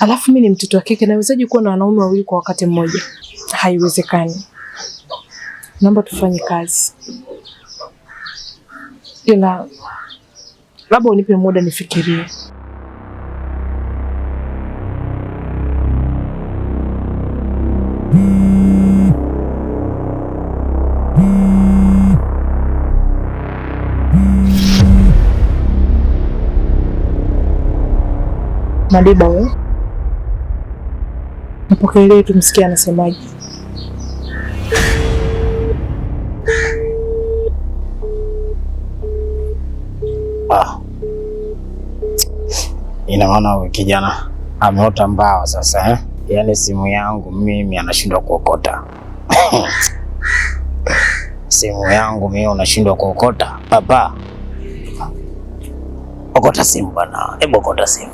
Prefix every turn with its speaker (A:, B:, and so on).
A: Alafu mimi ni mtoto wa kike, nawezaje kuwa na wanaume wawili kwa wakati mmoja? Haiwezekani. Naomba tufanye kazi, ila labda unipe muda nifikirie. Madiba wewe, napokelea tumsikia anasemaje.
B: Ina maana huyu kijana ameota mbawa sasa eh? Yaani simu yangu mimi anashindwa kuokota. Simu yangu mimi unashindwa kuokota. Papa, okota simu bwana. Hebu okota simu.